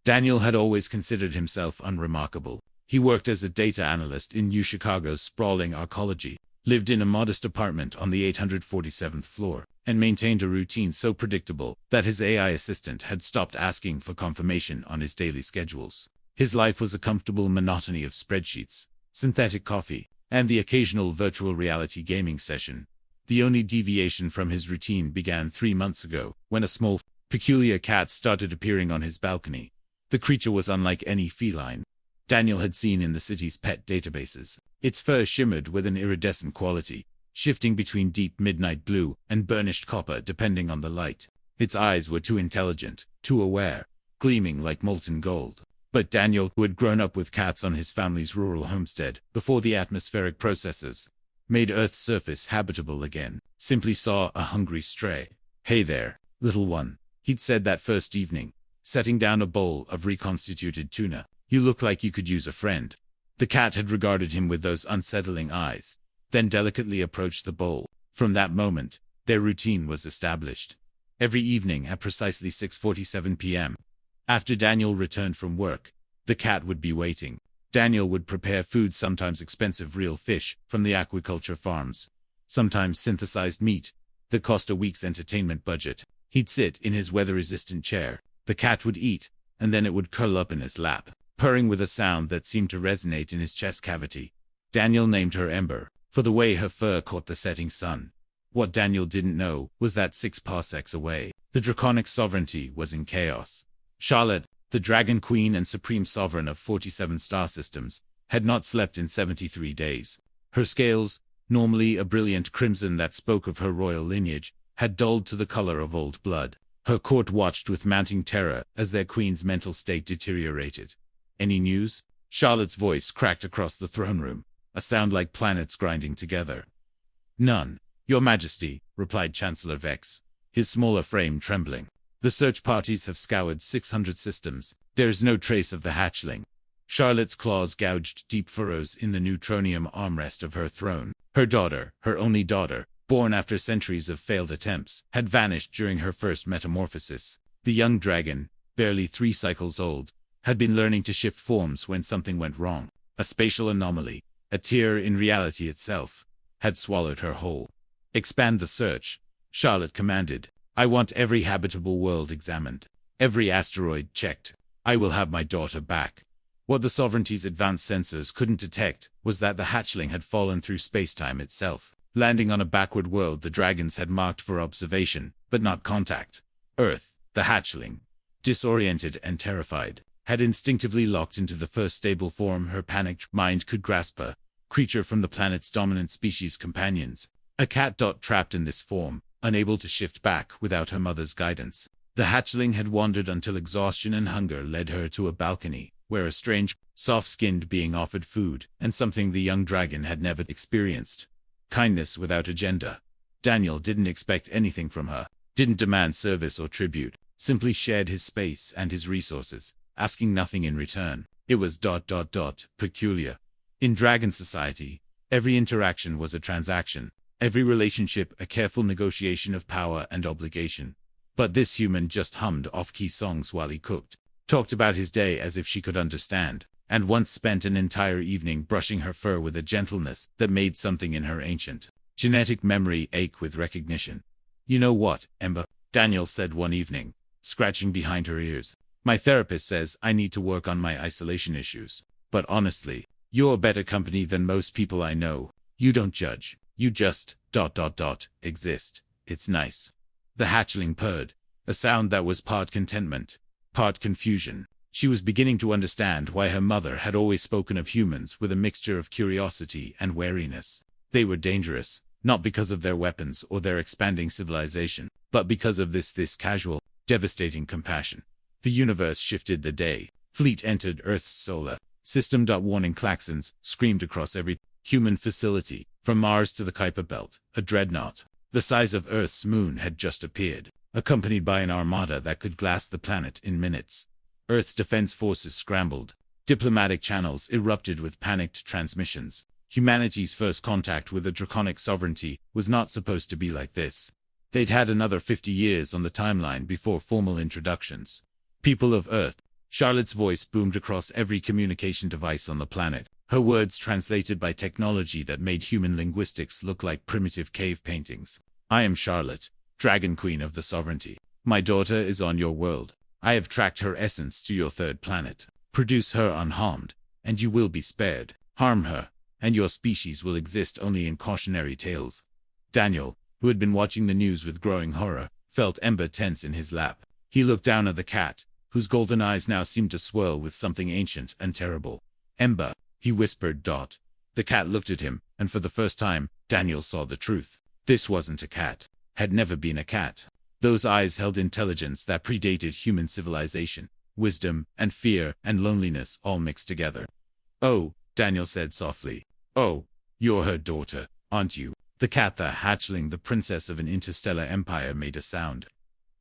Daniel had always considered himself unremarkable. He worked as a data analyst in New Chicago's sprawling arcology, lived in a modest apartment on the 847th floor, and maintained a routine so predictable that his AI assistant had stopped asking for confirmation on his daily schedules. His life was a comfortable monotony of spreadsheets, synthetic coffee, and the occasional virtual reality gaming session. The only deviation from his routine began 3 months ago, when a small, peculiar cat started appearing on his balcony. The creature was unlike any feline Daniel had seen in the city's pet databases. Its fur shimmered with an iridescent quality, shifting between deep midnight blue and burnished copper depending on the light. Its eyes were too intelligent, too aware, gleaming like molten gold. But Daniel, who had grown up with cats on his family's rural homestead before the atmospheric processes made Earth's surface habitable again, simply saw a hungry stray. "Hey there, little one," he'd said that first evening, setting down a bowl of reconstituted tuna. "You look like you could use a friend." The cat had regarded him with those unsettling eyes, then delicately approached the bowl. From that moment, their routine was established. Every evening at precisely 6:47 p.m., after Daniel returned from work, the cat would be waiting. Daniel would prepare food, sometimes expensive real fish from the aquaculture farms, sometimes synthesized meat that cost a week's entertainment budget. He'd sit in his weather-resistant chair. The cat would eat, and then it would curl up in his lap, purring with a sound that seemed to resonate in his chest cavity. Daniel named her Ember, for the way her fur caught the setting sun. What Daniel didn't know was that 6 parsecs away, the draconic sovereignty was in chaos. Charlotte, the Dragon Queen and Supreme Sovereign of 47 star systems, had not slept in 73 days. Her scales, normally a brilliant crimson that spoke of her royal lineage, had dulled to the color of old blood. Her court watched with mounting terror as their queen's mental state deteriorated. "Any news?" Charlotte's voice cracked across the throne room, a sound like planets grinding together. "None, Your Majesty," replied Chancellor Vex, his smaller frame trembling. "The search parties have scoured 600 systems. There is no trace of the hatchling." Charlotte's claws gouged deep furrows in the neutronium armrest of her throne. Her daughter, her only daughter, born after centuries of failed attempts, had vanished during her first metamorphosis. The young dragon, barely 3 cycles old, had been learning to shift forms when something went wrong. A spatial anomaly, a tear in reality itself, had swallowed her whole. "Expand the search," Charlotte commanded. "I want every habitable world examined, every asteroid checked. I will have my daughter back." What the sovereignty's advanced sensors couldn't detect was that the hatchling had fallen through spacetime itself. Landing on a backward world the dragons had marked for observation, but not contact. Earth, the hatchling, disoriented and terrified, had instinctively locked into the first stable form her panicked mind could grasp, a creature from the planet's dominant species companions. A cat trapped in this form, unable to shift back without her mother's guidance. The hatchling had wandered until exhaustion and hunger led her to a balcony, where a strange, soft-skinned being offered food, and something the young dragon had never experienced. Kindness without agenda. Daniel didn't expect anything from her, didn't demand service or tribute, simply shared his space and his resources, asking nothing in return. It was peculiar. In dragon society, every interaction was a transaction, every relationship a careful negotiation of power and obligation. But this human just hummed off-key songs while he cooked, talked about his day as if she could understand, and once spent an entire evening brushing her fur with a gentleness that made something in her ancient genetic memory ache with recognition. "You know what, Ember?" Daniel said one evening, scratching behind her ears. "My therapist says I need to work on my isolation issues. But honestly, you're better company than most people I know. You don't judge. You just exist. It's nice." The hatchling purred, a sound that was part contentment, part confusion. She was beginning to understand why her mother had always spoken of humans with a mixture of curiosity and wariness. They were dangerous, not because of their weapons or their expanding civilization, but because of this casual, devastating compassion. The universe shifted the day. Fleet entered Earth's solar system. Warning klaxons screamed across every human facility, from Mars to the Kuiper Belt. A dreadnought, the size of Earth's moon, had just appeared, accompanied by an armada that could glass the planet in minutes. Earth's defense forces scrambled. Diplomatic channels erupted with panicked transmissions. Humanity's first contact with the draconic sovereignty was not supposed to be like this. They'd had another 50 years on the timeline before formal introductions. "People of Earth," Charlotte's voice boomed across every communication device on the planet, her words translated by technology that made human linguistics look like primitive cave paintings. I am Charlotte, Dragon Queen of the Sovereignty. My daughter is on your world. I have tracked her essence to your third planet. Produce her unharmed, and you will be spared. Harm her, and your species will exist only in cautionary tales. Daniel, who had been watching the news with growing horror, felt Ember tense in his lap. He looked down at the cat, whose golden eyes now seemed to swirl with something ancient and terrible. Ember, he whispered. The cat looked at him, and for the first time, Daniel saw the truth. This wasn't a cat. Had never been a cat. Those eyes held intelligence that predated human civilization, wisdom and fear and loneliness all mixed together. Oh, Daniel said softly. Oh, you're her daughter, aren't you? The cat, the hatchling, the princess of an interstellar empire, made a sound.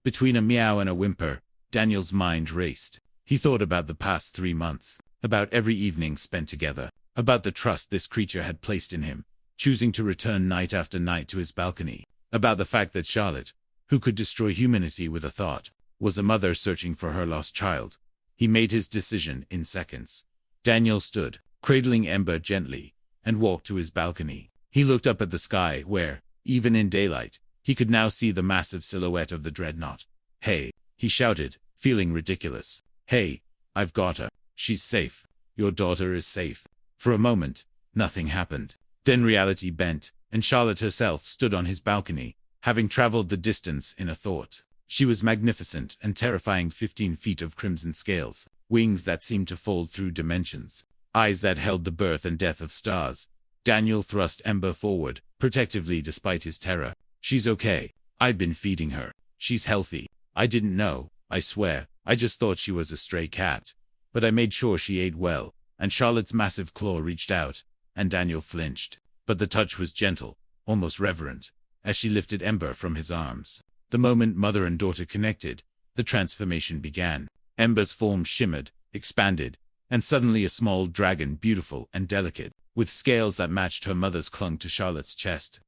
Between a meow and a whimper, Daniel's mind raced. He thought about the past 3 months, about every evening spent together, about the trust this creature had placed in him, choosing to return night after night to his balcony, about the fact that Charlotte, who could destroy humanity with a thought, was a mother searching for her lost child. He made his decision in seconds. Daniel stood, cradling Ember gently, and walked to his balcony. He looked up at the sky where, even in daylight, he could now see the massive silhouette of the dreadnought. Hey, he shouted, feeling ridiculous. Hey, I've got her. She's safe. Your daughter is safe. For a moment, nothing happened. Then reality bent, and Charlotte herself stood on his balcony, having traveled the distance in a thought. She was magnificent and terrifying, 15 feet of crimson scales, wings that seemed to fold through dimensions, eyes that held the birth and death of stars. Daniel thrust Ember forward, protectively despite his terror. She's okay. I've been feeding her. She's healthy. I didn't know, I swear. I just thought she was a stray cat. But I made sure she ate well. And Charlotte's massive claw reached out, and Daniel flinched. But the touch was gentle, almost reverent, as she lifted Ember from his arms. The moment mother and daughter connected, the transformation began. Ember's form shimmered, expanded, and suddenly a small dragon, beautiful and delicate, with scales that matched her mother's, clung to Charlotte's chest.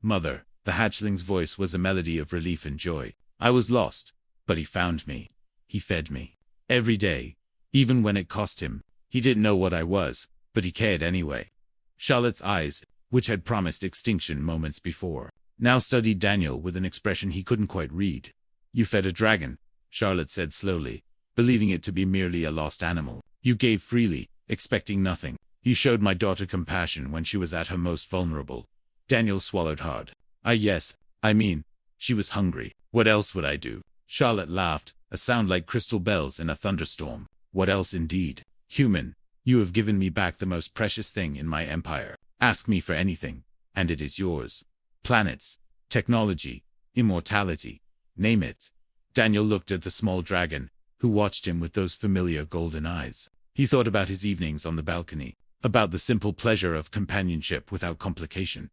Mother, the hatchling's voice was a melody of relief and joy. I was lost, but he found me. He fed me. Every day, even when it cost him. He didn't know what I was, but he cared anyway. Charlotte's eyes, which had promised extinction moments before, now studied Daniel with an expression he couldn't quite read. You fed a dragon, Charlotte said slowly, believing it to be merely a lost animal. You gave freely, expecting nothing. You showed my daughter compassion when she was at her most vulnerable. Daniel swallowed hard. Yes, I mean, she was hungry. What else would I do? Charlotte laughed, a sound like crystal bells in a thunderstorm. What else indeed? Human, you have given me back the most precious thing in my empire. Ask me for anything, and it is yours. Planets, technology, immortality, name it. Daniel looked at the small dragon, who watched him with those familiar golden eyes. He thought about his evenings on the balcony, about the simple pleasure of companionship without complication.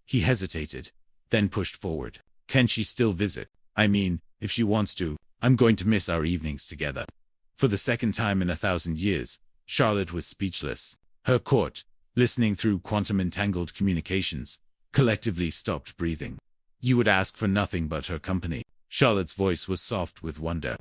He hesitated, then pushed forward. Can she still visit? I mean, if she wants to, I'm going to miss our evenings together. For the second time in 1,000 years, Charlotte was speechless. Her court, listening through quantum-entangled communications, collectively stopped breathing. You would ask for nothing but her company. Charlotte's voice was soft with wonder.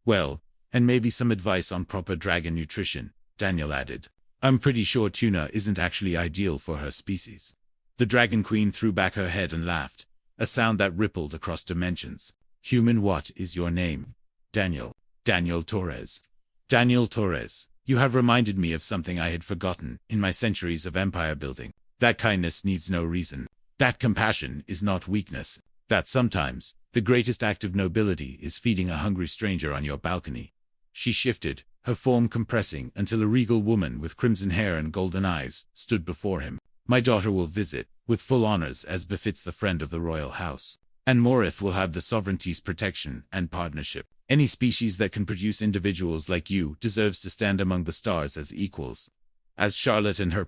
Well, and maybe some advice on proper dragon nutrition, Daniel added. I'm pretty sure tuna isn't actually ideal for her species. The Dragon Queen threw back her head and laughed, a sound that rippled across dimensions. Human, what is your name? Daniel. Daniel Torres. Daniel Torres, you have reminded me of something I had forgotten in my centuries of empire building. That kindness needs no reason. That compassion is not weakness. That sometimes, the greatest act of nobility is feeding a hungry stranger on your balcony. She shifted, her form compressing until a regal woman with crimson hair and golden eyes stood before him. My daughter will visit, with full honors as befits the friend of the royal house. And Morith will have the sovereignty's protection and partnership. Any species that can produce individuals like you deserves to stand among the stars as equals. As Charlotte and her